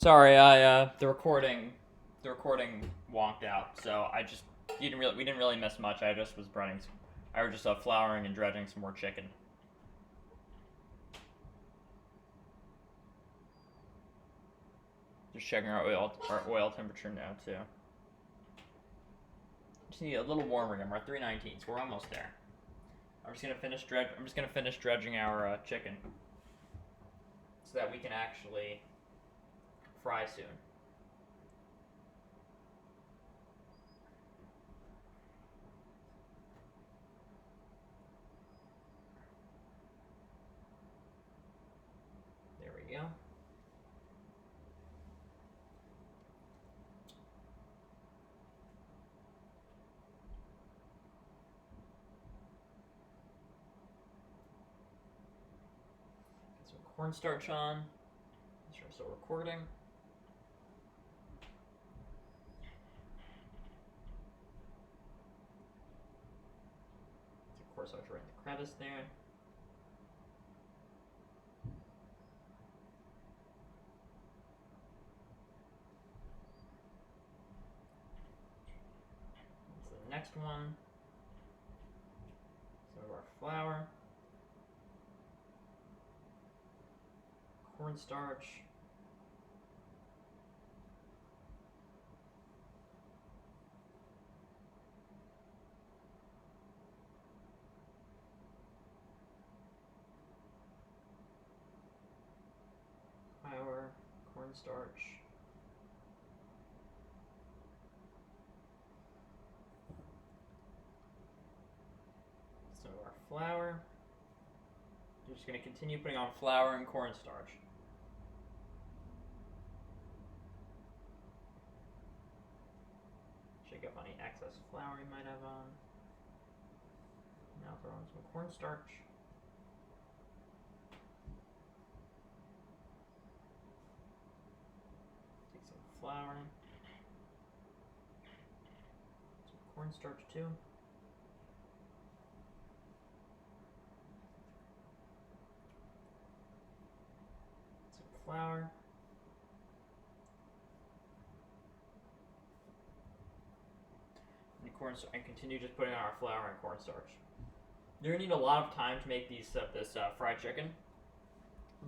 Sorry, the recording wonked out. So we didn't really miss much. I was just flouring and dredging some more chicken. Just checking our oil temperature now too. Just need a little warmer again. We're at 319, so we're almost there. I'm just gonna finish dredging our chicken, so that we can actually fry soon. There we go. Get some cornstarch on. Make sure I'm still recording. Of course, I was right in the crevice there. That's the next one. Some of our flour, cornstarch, flour, cornstarch. Some of our flour. We're just going to continue putting on flour and cornstarch. Shake up any excess flour you might have on. Now throw in some cornstarch. Take some flour. Some cornstarch too. Some flour. And continue just putting on our flour and cornstarch. You're gonna need a lot of time to make this fried chicken,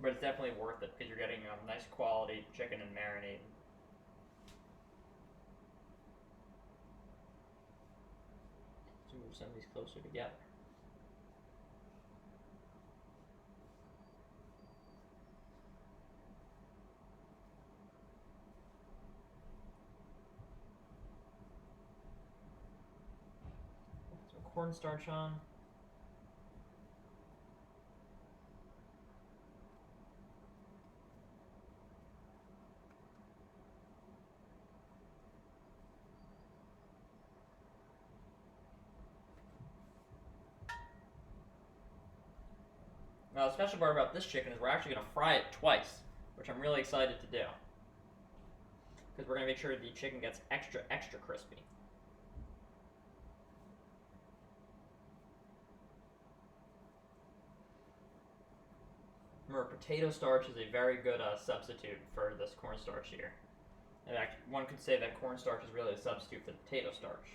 but it's definitely worth it because you're getting nice quality chicken and marinade. So move some of these closer together. Some cornstarch on. Now, the special part about this chicken is we're actually going to fry it twice, which I'm really excited to do. Because we're going to make sure the chicken gets extra, extra crispy. Remember, potato starch is a very good substitute for this cornstarch here. In fact, one could say that cornstarch is really a substitute for the potato starch.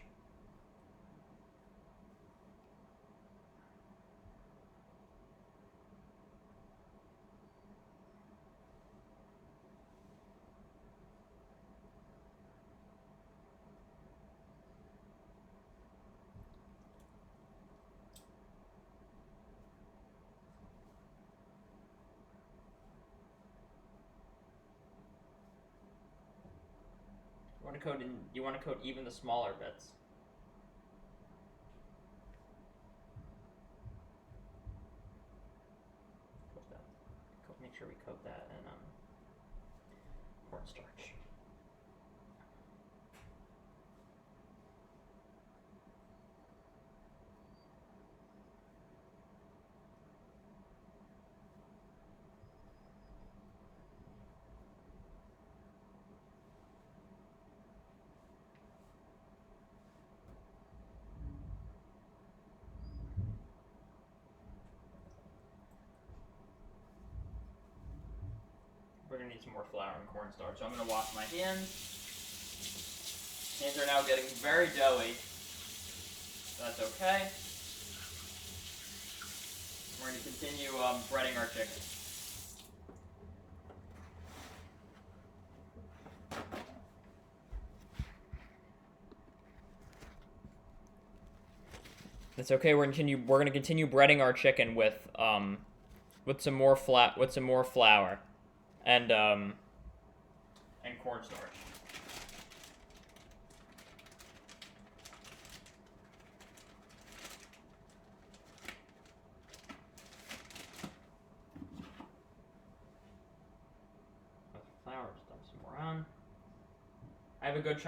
You want to coat even the smaller bits. Make sure we coat that in cornstarch. we're gonna need some more flour and cornstarch. So I'm gonna wash my hands. Hands are now getting very doughy. So that's okay. We're gonna continue breading our chicken. That's okay. We're gonna continue breading our chicken with some more flour and cornstarch. Flour, just dump some more on. I have a good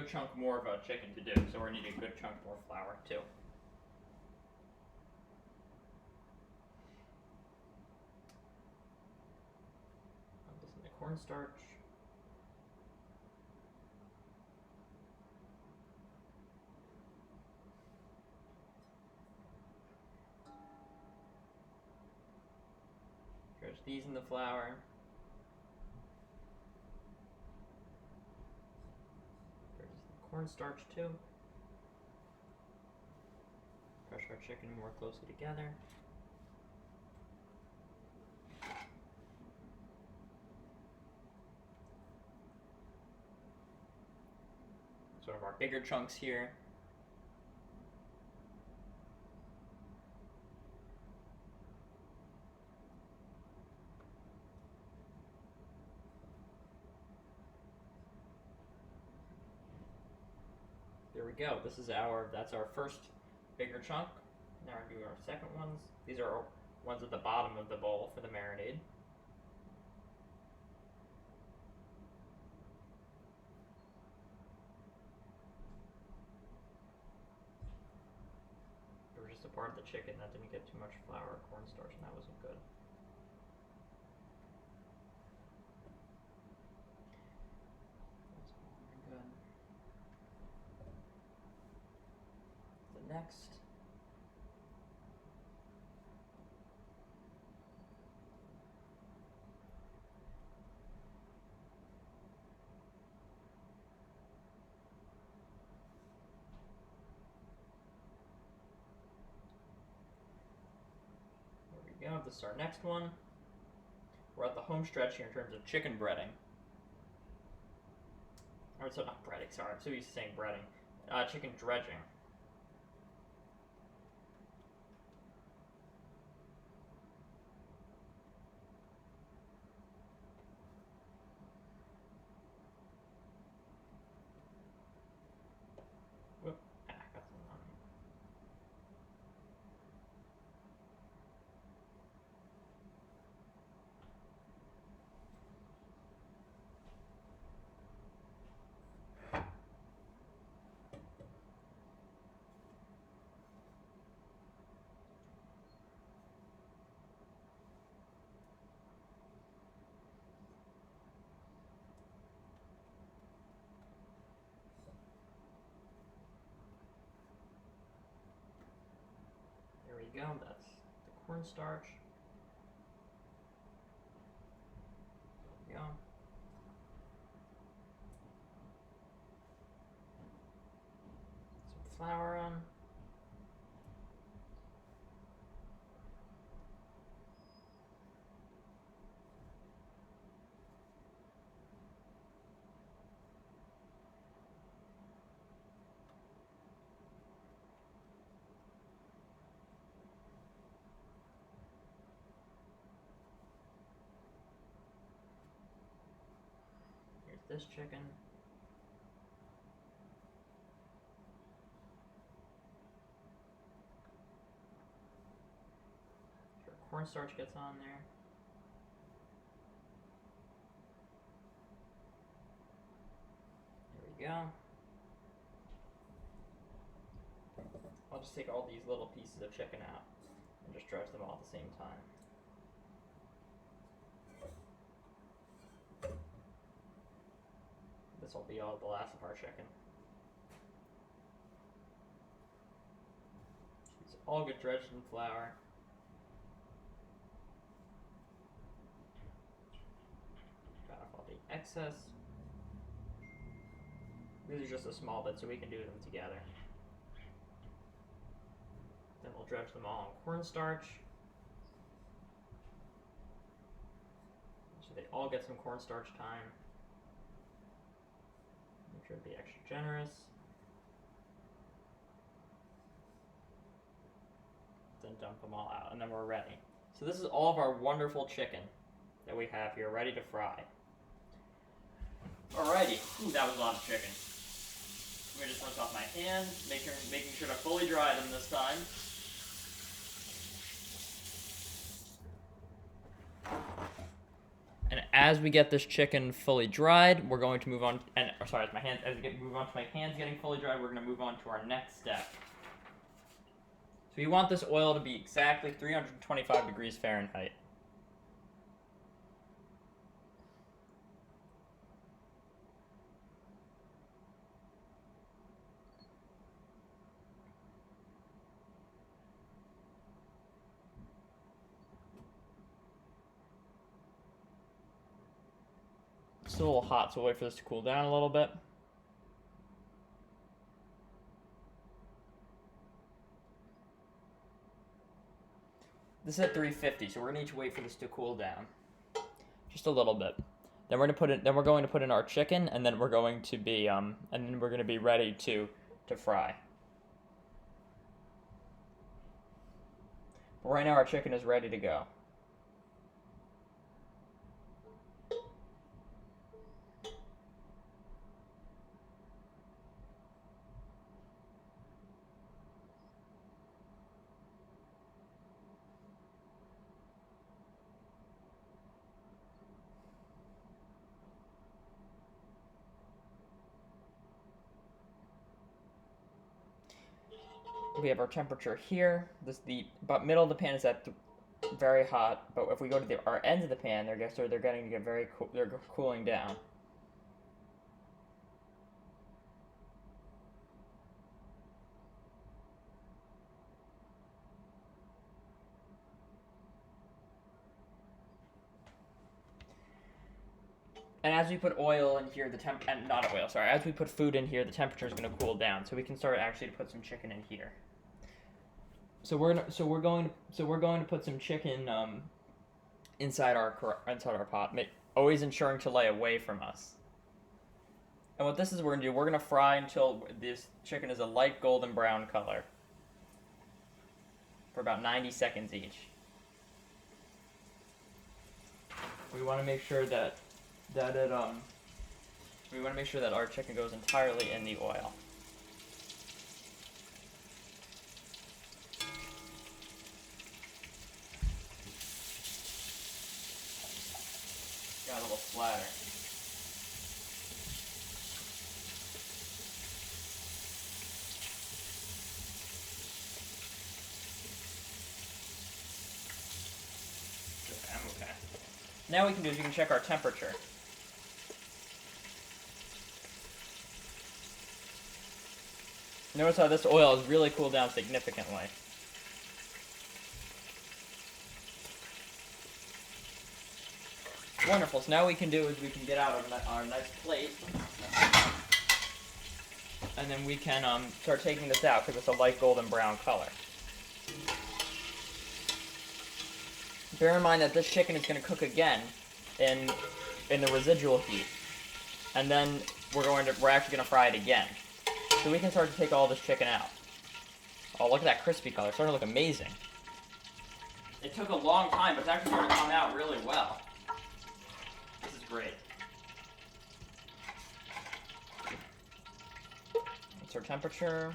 chunk more of a chicken to do, so we're gonna need a good chunk more flour too. Put this in the cornstarch. Dredge these in the flour. Cornstarch too. Crush our chicken more closely together. Sort of our bigger chunks here. There we go. That's our first bigger chunk. Now we're doing our second ones. These are our ones at the bottom of the bowl for the marinade. There was just a part of the chicken that didn't get too much flour or cornstarch, and that wasn't good. Next. There we go. This is our next one. We're at the home stretch here in terms of chicken breading. Or so not breading, sorry. I'm so used to saying breading. Chicken dredging. There we go, that's the cornstarch. There we go. Some flour on. This chicken. Sure, cornstarch gets on there. There we go. I'll just take all these little pieces of chicken out and just dredge them all at the same time. This will be all the last of our chicken. It's all get dredged in flour. excess. These are just a small bit, so we can do them together. Then we'll dredge them all in cornstarch. So they all get some cornstarch time. Make sure to be extra generous. Then dump them all out, and then we're ready. So this is all of our wonderful chicken that we have here, ready to fry. Alrighty, ooh, that was a lot of chicken. Let me just rinse off my hands, making sure to fully dry them this time. And as we get this chicken fully dried, we're going to move on. And sorry, as we move on to my hands getting fully dried, we're going to move on to our next step. So you want this oil to be exactly 325 degrees Fahrenheit. It's still a little hot, so we'll wait for this to cool down a little bit. This is at 350, so we're gonna need to wait for this to cool down, just a little bit. Then we're going to put in our chicken, and then we're going to be ready to fry. But right now, our chicken is ready to go. We have our temperature here. About middle of the pan is at very hot, but if we go to our ends of the pan, they're getting to get very cool. They're cooling down. And as we put oil in here, as we put food in here, the temperature is going to cool down, so we can start actually to put some chicken in here. So we're going to put some chicken inside our pot, always ensuring to lay away from us. And what this is, we're going to do, we're going to fry until this chicken is a light golden brown color for about 90 seconds each. We want to make sure that our chicken goes entirely in the oil. Got a little splatter. Okay. Now we can check our temperature. Notice how this oil has really cooled down significantly. Wonderful. So now what we can do is we can get out our nice plate, and then we can start taking this out because it's a light golden brown color. Bear in mind that this chicken is going to cook again in the residual heat, and then we're actually going to fry it again. So we can start to take all this chicken out. Oh, look at that crispy color. It's starting to look amazing. It took a long time, but it's actually starting to come out really well. This is great. What's our temperature?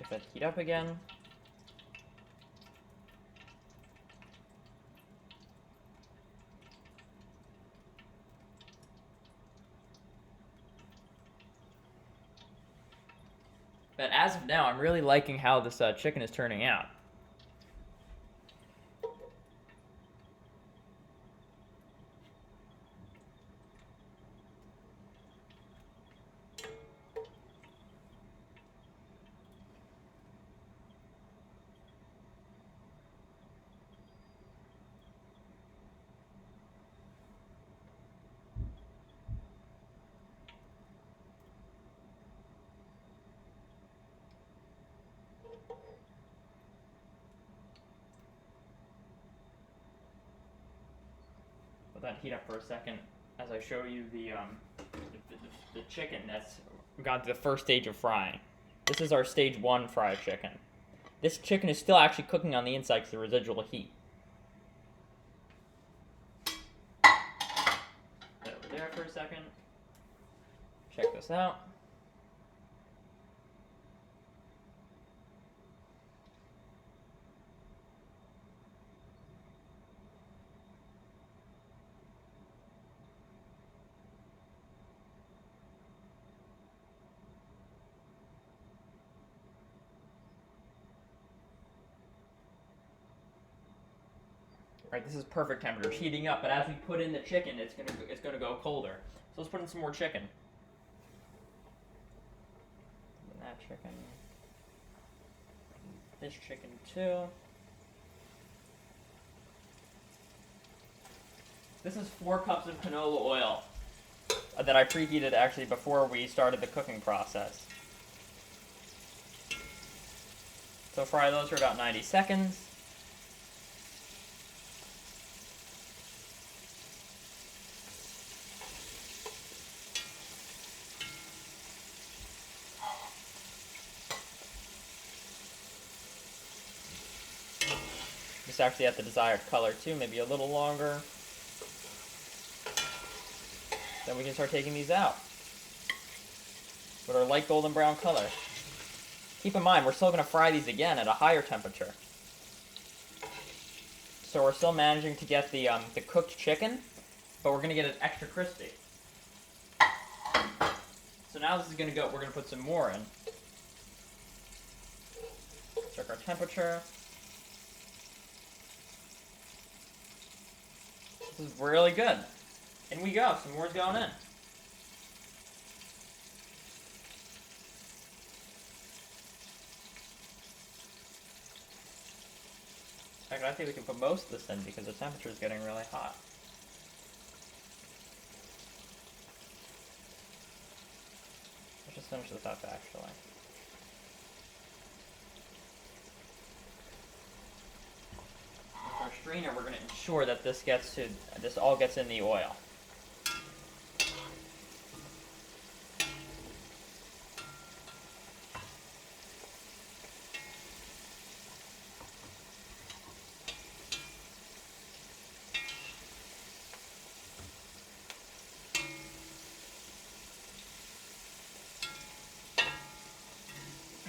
If it heat up again. But as of now, I'm really liking how this chicken is turning out. Let that heat up for a second as I show you the chicken that's gone to the first stage of frying. This is our stage 1 fried chicken. This chicken is still actually cooking on the inside because of the residual heat. Put it over there for a second. Check this out. Right, this is perfect temperature, it's heating up. But as we put in the chicken, it's gonna go colder. So let's put in some more chicken. And that chicken. This chicken too. This is 4 cups of canola oil that I preheated actually before we started the cooking process. So fry those for about 90 seconds. It's actually at the desired color too, maybe a little longer. Then we can start taking these out with our light golden brown color. Keep in mind, we're still going to fry these again at a higher temperature. So we're still managing to get the cooked chicken, but we're going to get it extra crispy. So now this is going to go, we're going to put some more in. Check our temperature. This is really good. In we go, some more's going in. Actually, I think we can put most of this in because the temperature is getting really hot. Let's just finish this up actually. With our strainer, we're going to ensure that this all gets in the oil.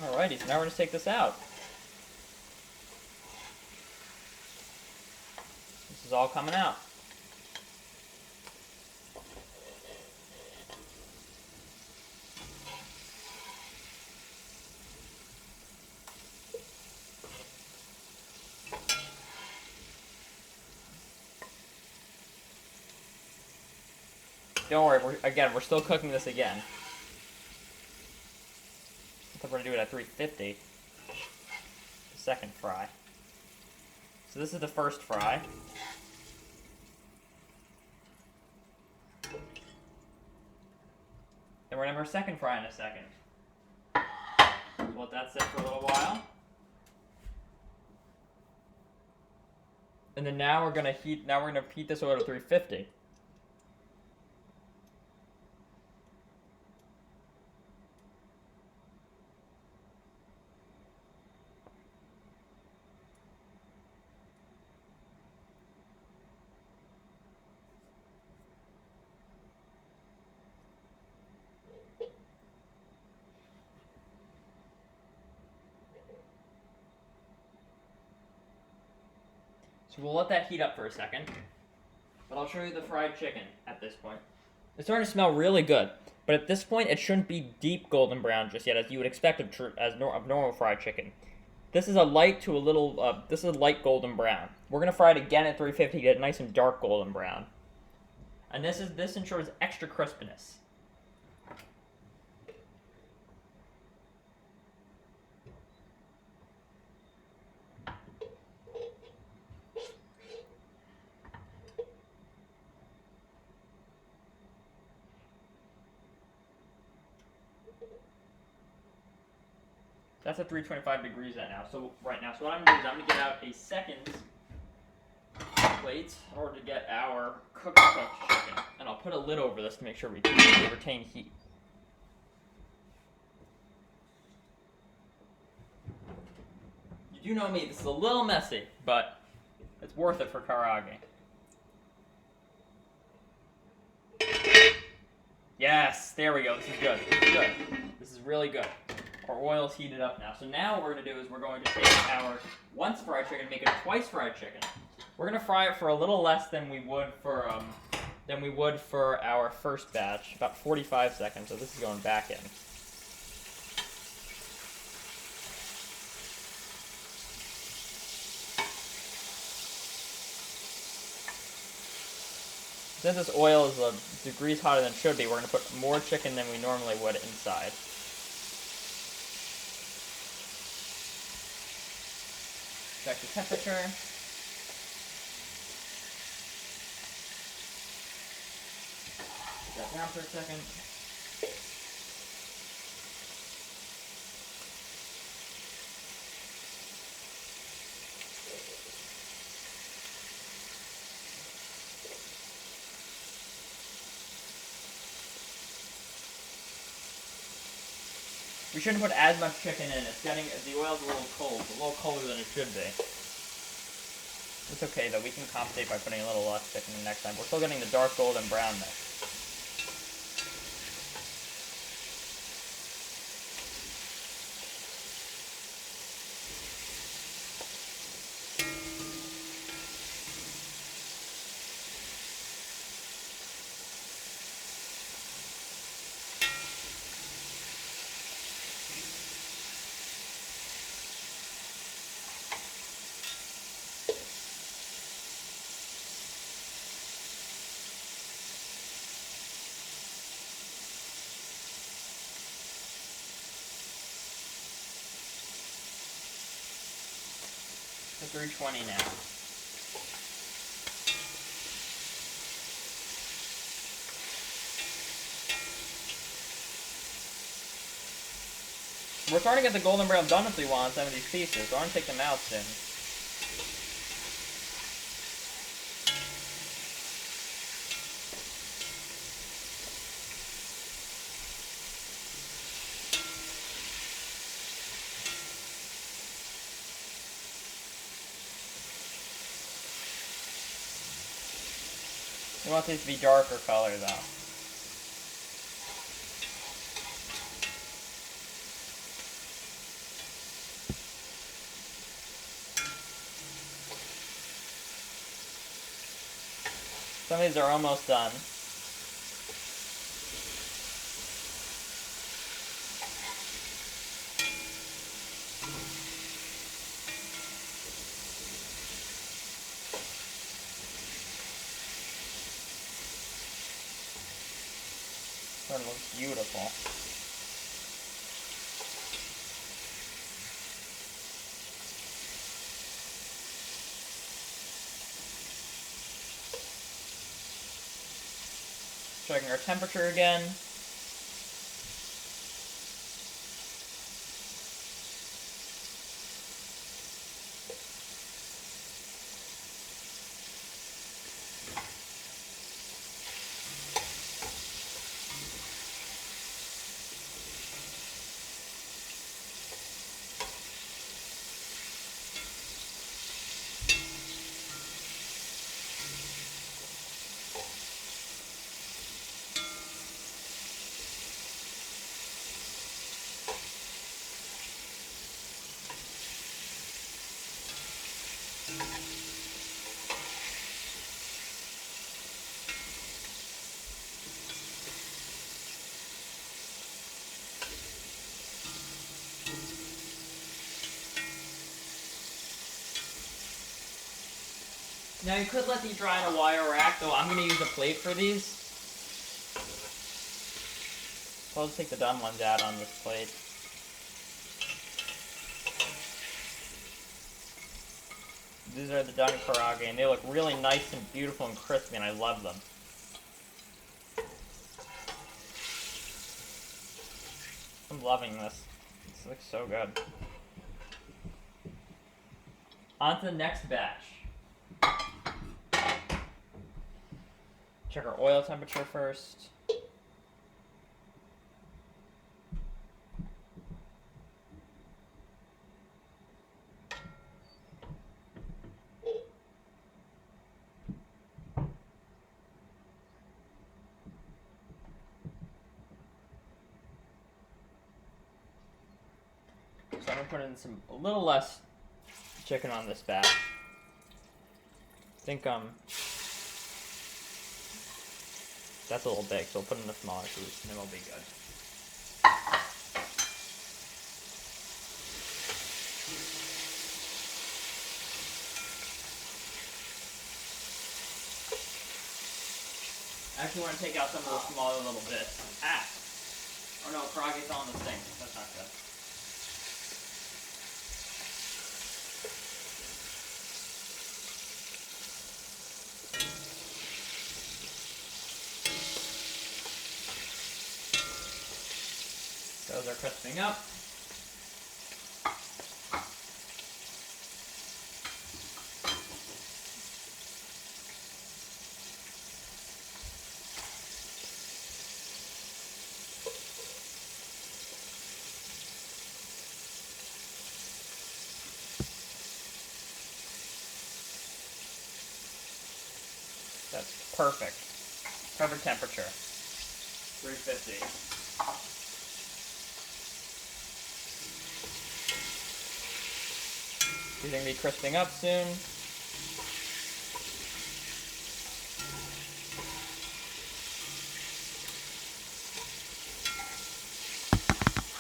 Alrighty, so now we're going to take this out. This is all coming out. Don't worry, we're still cooking this again. I think we're going to do it at 350. The second fry. So this is the first fry. Then we're going to have our second fry in a second. So let that sit for a little while. And then now we're going to heat this oil to 350. So we'll let that heat up for a second, but I'll show you the fried chicken at this point. It's starting to smell really good, but at this point it shouldn't be deep golden brown just yet, as you would expect of normal fried chicken. This is a light to a little, this is a light golden brown. We're going to fry it again at 350 to get it nice and dark golden brown. And this ensures extra crispiness. That's at 325 degrees right now. So what I'm gonna do is I'm gonna get out a second plate in order to get our cooked chicken, and I'll put a lid over this to make sure we retain heat. You do know me, this is a little messy, but it's worth it for karaage. Yes, there we go. This is good. This is good. This is really good. Our oil's heated up now. So now what we're going to do is we're going to take our once fried chicken and make it a twice fried chicken. We're going to fry it for a little less than we would for our first batch, about 45 seconds. So this is going back in. Since this oil is degrees hotter than it should be, we're going to put more chicken than we normally would inside. Check the temperature. Put that down for a second. We shouldn't put as much chicken in. The oil's a little cold, a little colder than it should be. It's okay though, we can compensate by putting a little less chicken in next time. We're still getting the dark golden brown mix. To 320 now. We're starting to get the golden brown donuts we want on some of these pieces, so I'm going to take them out soon. We want these to be darker color though. Some of these are almost done. It looks beautiful. Checking our temperature again. Now you could let these dry in a wire rack, though I'm going to use a plate for these. So I'll just take the done ones out on this plate. These are the done karaage, and they look really nice and beautiful and crispy, and I love them. I'm loving this. This looks so good. On to the next batch. Check our oil temperature first. So I'm gonna put in a little less chicken on this batch. I think that's a little big, so we'll put in a smaller piece, and then we'll be good. I actually want to take out some of those smaller little bits. Ah! Oh no, Karage's on the thing. That's not good. Those are crisping up. That's perfect. Perfect temperature. 350. These are going to be crisping up soon.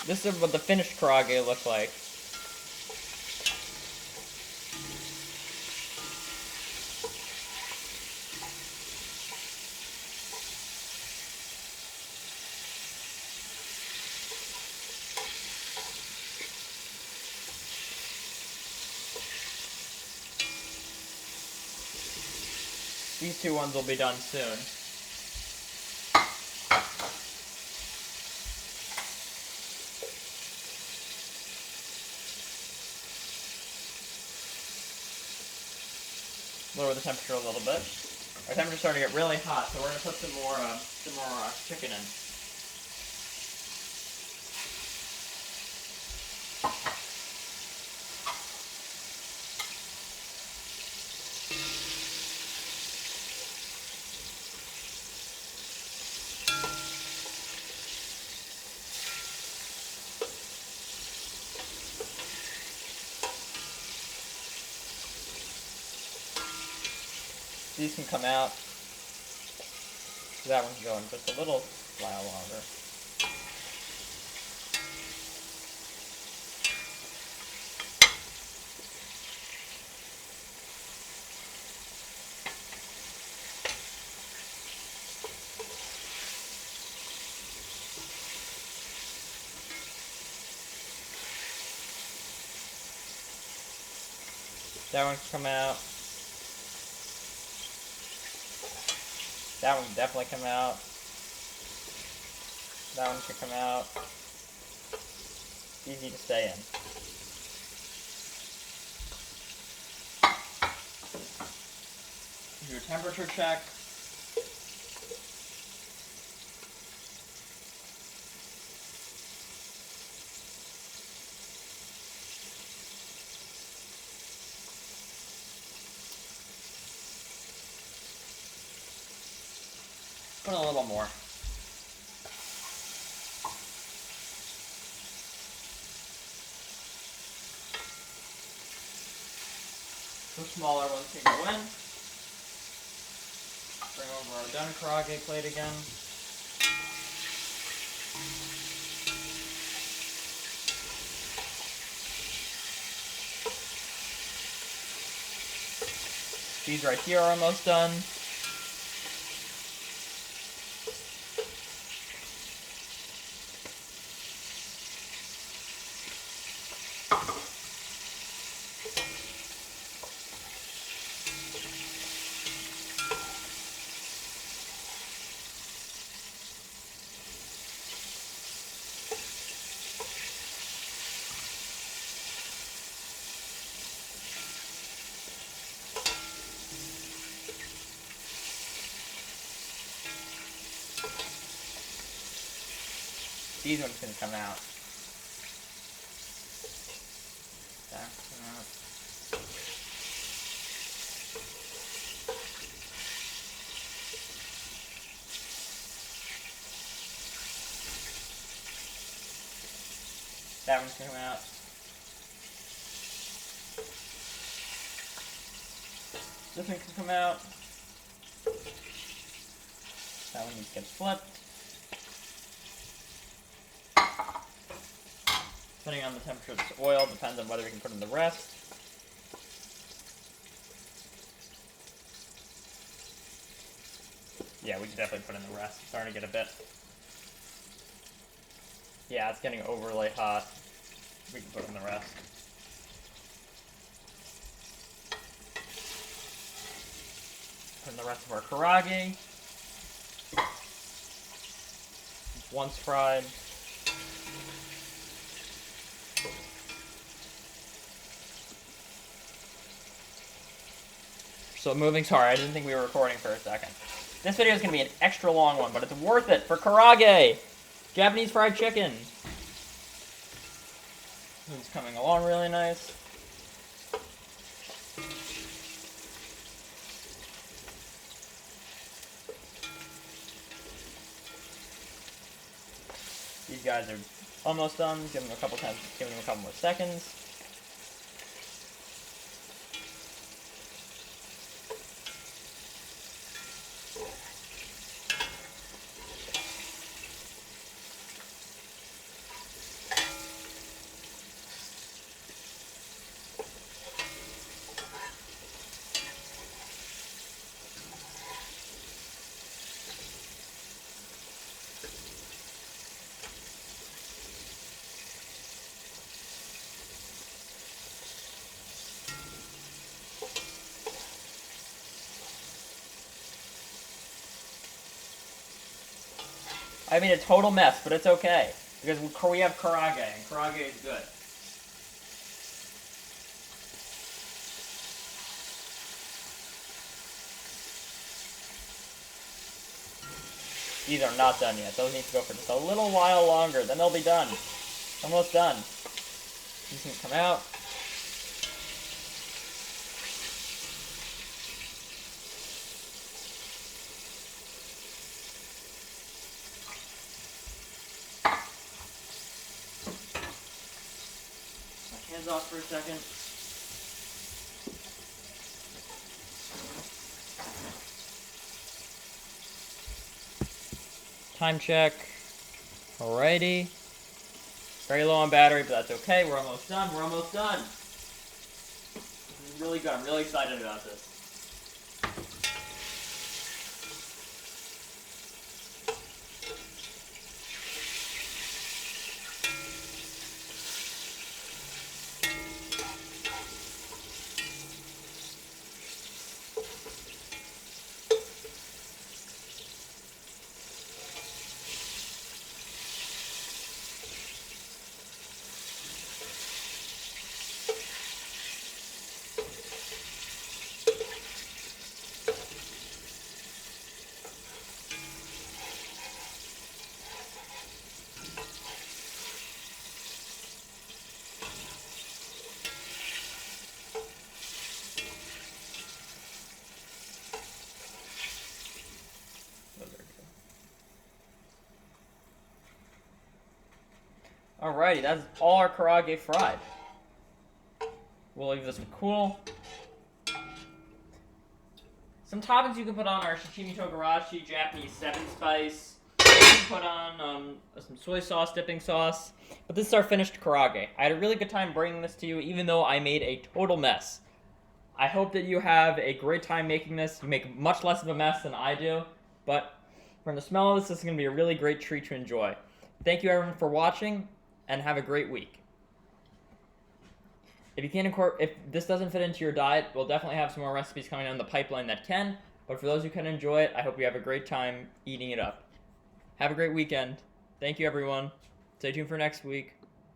This is what the finished Karaage looks like. These two ones will be done soon. Lower the temperature a little bit. Our temperature's starting to get really hot, so we're going to put some more chicken in. These can come out. That one's going just a little while longer. That one can come out. That one can definitely come out. That one should come out. Easy to stay in. Do a temperature check. Put a little more. The smaller ones can go in. Bring over our done Karaage plate again. These right here are almost done. These ones can come out. That come out. That one's gonna come out. This one can come out. That one needs to get flipped. Depending on the temperature of this oil, depends on whether we can put in the rest. Yeah, we can definitely put in the rest. It's starting to get a bit. Yeah, it's getting overly hot. We can put in the rest. Put in the rest of our karaage. Once fried. So moving, sorry, I didn't think we were recording for a second. This video is going to be an extra long one, but it's worth it for karaage! Japanese fried chicken. It's coming along really nice. These guys are almost done. Give them a couple times, give them a couple more seconds. I made a total mess, but it's okay. Because we have karaage, and karaage is good. These are not done yet. Those need to go for just a little while longer, then they'll be done. Almost done. These can come out. Hands off for a second. Time check. Alrighty. Very low on battery, but that's okay. We're almost done. We're almost done. This is really good. I'm really excited about this. Alrighty, that's all our karaage fried. We'll leave this one cool. Some toppings you can put on are sashimi togarashi, Japanese 7-spice. You can put on some soy sauce, dipping sauce. But this is our finished karaage. I had a really good time bringing this to you, even though I made a total mess. I hope that you have a great time making this. You make much less of a mess than I do. But from the smell of this is going to be a really great treat to enjoy. Thank you everyone for watching, and have a great week. If this doesn't fit into your diet, we'll definitely have some more recipes coming down the pipeline that can. But for those who can enjoy it, I hope you have a great time eating it up. Have a great weekend. Thank you, everyone. Stay tuned for next week.